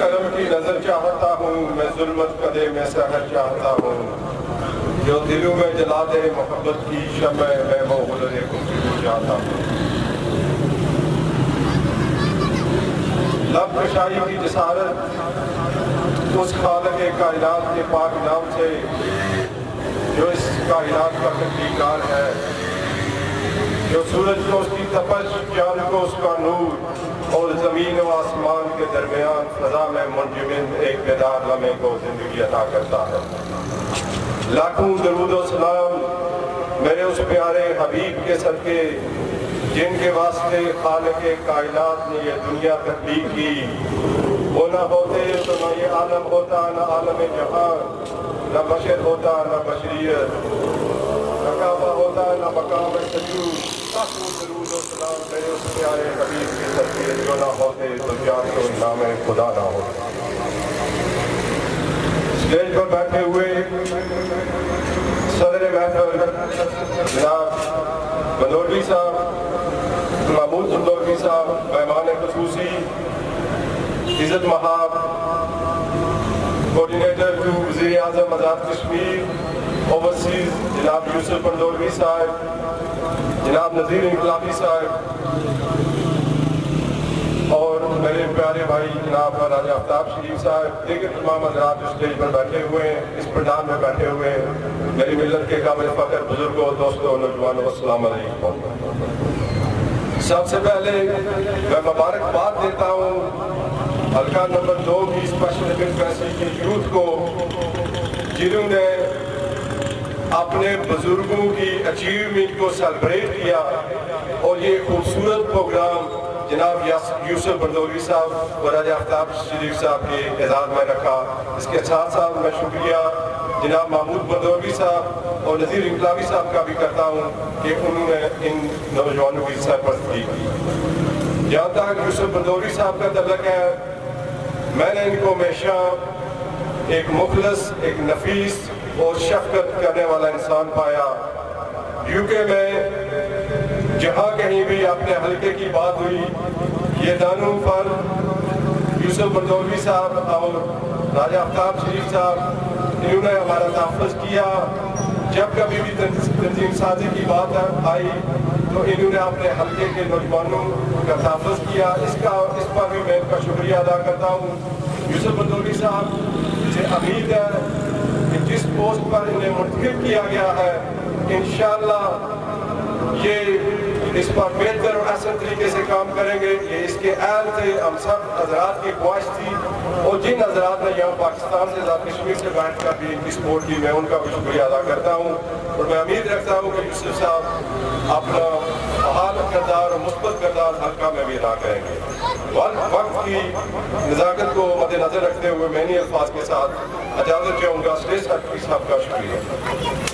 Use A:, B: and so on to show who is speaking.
A: کرم کی نظر چاہتا ہوں، میں ظلمت قدے میں سحر چاہتا ہوں، جو دلوں میں جلا دے محبت کی شمع، میں وہ غلر گفتگو چاہتا ہوں۔ لب کشائی کی جسارت اس خالق کائنات کے پاک نام سے جو اس کائنات کا تخلیقار ہے، جو سورج کو اس کی تپش، چاند کو اس کا نور اور زمین و آسمان کے درمیان فضا میں منجمد ایک بیدار لمحے کو زندگی عطا کرتا ہے۔ لاکھوں درود و سلام میرے اس پیارے حبیب کے صدقے جن کے واسطے خالق کائنات نے یہ دنیا تخلیق کی۔ وہ نہ ہوتے تو نہ یہ عالم ہوتا، نہ عالم جہاں، نہ بشر ہوتا نہ بشریت، نہ کعبہ ہوتا نہ مقام سجود۔ لاکھوں درود و سلام میرے اس پیارے حبیب کے صدقے جو نہ ہوتے تو جان تو نام خدا نہ ہوتا۔ اسٹیج پر بیٹھے ہوئے صدر محفل جناب بندولوی صاحب، محمود بندولوی صاحب، مہمان خصوصی عزت مہاب کوارڈینیٹر ٹو وزیر اعظم آزاد کشمیر اوورسیز جناب یوسف بندولوی صاحب، جناب نذیر انقلابی صاحب، اور میرے پیارے بھائی جناب راجہ آفتاب شریف صاحب، دیگر تمام حضرات جو اسٹیج پر بیٹھے ہوئے ہیں، اس پردان میں بیٹھے ہوئے ہیں، میری ملت کے قابل فخر بزرگوں، دوستوں، نوجوانوں، السلام علیکم۔ سب سے پہلے میں مبارکباد دیتا ہوں حلقہ نمبر 2 کی اسپیشل ایمرجنسی کی یوتھ کو، جنہوں نے اپنے بزرگوں کی اچیومنٹ کو سیلیبریٹ کیا اور یہ خوبصورت پروگرام جناب یوسف بندولوی صاحب اور راجہ آفتاب شریف صاحب کے اعزاز میں رکھا۔ اس کے ساتھ ساتھ میں شکریہ جناب محمود بندولوی صاحب اور نذیر انقلابی صاحب کا بھی کرتا ہوں کہ انہوں نے ان نوجوانوں کی سرپرستی کی۔ جہاں تک یوسف بندولوی صاحب کا تعلق ہے، میں نے ان کو ہمیشہ ایک مخلص، ایک نفیس اور شفقت کرنے والا انسان پایا۔ یوکے میں جہاں کہیں بھی اپنے حلقے کی بات ہوئی، یہ دانوں پر یوسف بندولوی صاحب اور راجہ آفتاب شریف صاحب انہوں نے ہمارا تحفظ کیا۔ جب کبھی بھی تنظیم سازی کی بات آئی تو انہوں نے اپنے حلقے کے نوجوانوں کا تحفظ کیا۔ اس پر بھی میں ان کا شکریہ ادا کرتا ہوں۔ یوسف بندولوی صاحب سے امید ہے کہ جس پوسٹ پر انہیں منتخب کیا گیا ہے، انشاءاللہ یہ اس پر بہتر اور احسن طریقے سے کام کریں گے۔ یہ اس کے اہل تھے، ہم سب حضرات کی خواہش تھی، اور جن حضرات نے یہاں پاکستان سے آزاد کشمیر سے بیٹھ کر بھی ان کی سپورٹ کی، میں ان کا بھی شکریہ ادا کرتا ہوں، اور میں امید رکھتا ہوں کہ یوسف صاحب اپنا فعال کردار اور مثبت کردار حلقہ میں بھی ادا کریں گے۔ وقت کی نزاکت کو مد نظر رکھتے ہوئے میں انہی الفاظ کے ساتھ اجازت چاہوں گا۔ اسٹیج سیکرٹری صاحب کا شکریہ۔